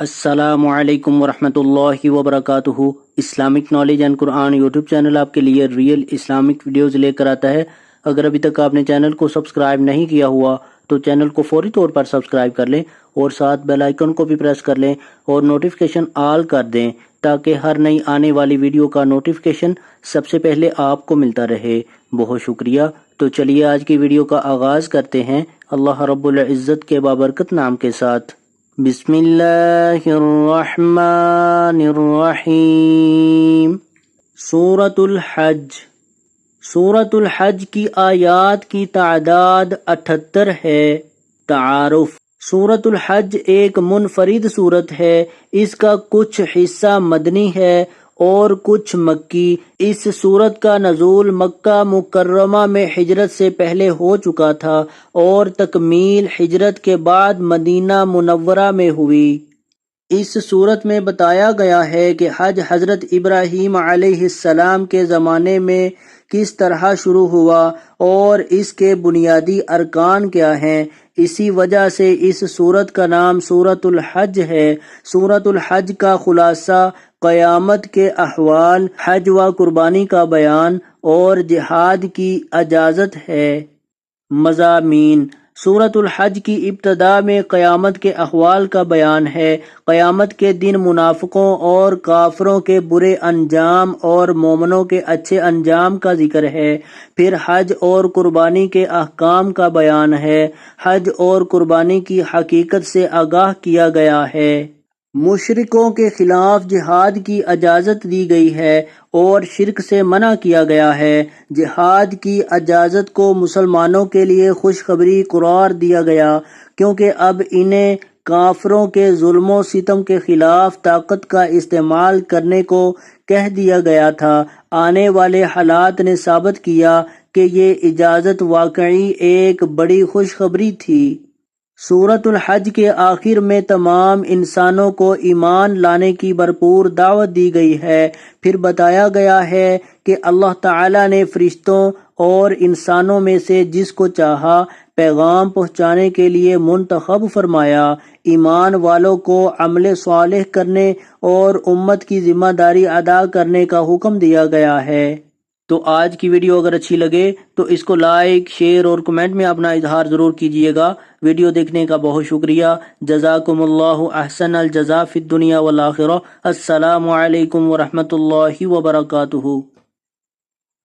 السلام علیکم ورحمۃ اللہ وبرکاتہ۔ Islamic knowledge and Quran YouTube channel آپ کے لیے ریئل اسلامک ویڈیوز لے کر آتا ہے۔ اگر ابھی تک آپ نے چینل کو سبسکرائب نہیں کیا ہوا تو چینل کو فوری طور پر سبسکرائب کر لیں اور ساتھ بیل آئیکن کو بھی پریس کر لیں اور نوٹیفیکیشن آل کر دیں تاکہ ہر نئی آنے والی ویڈیو کا نوٹیفیکیشن سب سے پہلے آپ کو ملتا رہے۔ بہت شکریہ۔ تو چلیے آج کی ویڈیو کا آغاز کرتے ہیں اللہ رب العزت کے بابرکت نام کے ساتھ۔ بسم اللہ الرحمن الرحیم۔ سورۃ الحج۔ سورۃ الحج کی آیات کی تعداد 78 ہے۔ تعارف۔ سورۃ الحج ایک منفرد سورت ہے۔ اس کا کچھ حصہ مدنی ہے اور کچھ مکی۔ اس سورت کا نزول مکہ مکرمہ میں ہجرت سے پہلے ہو چکا تھا اور تکمیل ہجرت کے بعد مدینہ منورہ میں ہوئی۔ اس سورت میں بتایا گیا ہے کہ حج حضرت ابراہیم علیہ السلام کے زمانے میں کس طرح شروع ہوا اور اس کے بنیادی ارکان کیا ہیں۔ اسی وجہ سے اس سورت کا نام سورۃ الحج ہے۔ سورۃ الحج کا خلاصہ قیامت کے احوال، حج و قربانی کا بیان اور جہاد کی اجازت ہے۔ مضامین۔ سورۃ الحج کی ابتدا میں قیامت کے احوال کا بیان ہے۔ قیامت کے دن منافقوں اور کافروں کے برے انجام اور مومنوں کے اچھے انجام کا ذکر ہے۔ پھر حج اور قربانی کے احکام کا بیان ہے۔ حج اور قربانی کی حقیقت سے آگاہ کیا گیا ہے۔ مشرکوں کے خلاف جہاد کی اجازت دی گئی ہے اور شرک سے منع کیا گیا ہے۔ جہاد کی اجازت کو مسلمانوں کے لیے خوشخبری قرار دیا گیا کیونکہ اب انہیں کافروں کے ظلم و ستم کے خلاف طاقت کا استعمال کرنے کو کہہ دیا گیا تھا۔ آنے والے حالات نے ثابت کیا کہ یہ اجازت واقعی ایک بڑی خوشخبری تھی۔ سورۃ الحج کے آخر میں تمام انسانوں کو ایمان لانے کی بھرپور دعوت دی گئی ہے۔ پھر بتایا گیا ہے کہ اللہ تعالیٰ نے فرشتوں اور انسانوں میں سے جس کو چاہا پیغام پہنچانے کے لیے منتخب فرمایا۔ ایمان والوں کو عمل صالح کرنے اور امت کی ذمہ داری ادا کرنے کا حکم دیا گیا ہے۔ تو آج کی ویڈیو اگر اچھی لگے تو اس کو لائک، شیئر اور کمنٹ میں اپنا اظہار ضرور کیجیے گا۔ ویڈیو دیکھنے کا بہت شکریہ۔ جزاکم اللہ احسن الجزاء فی الدنیا والآخرہ۔ السلام علیکم ورحمۃ اللہ وبرکاتہ۔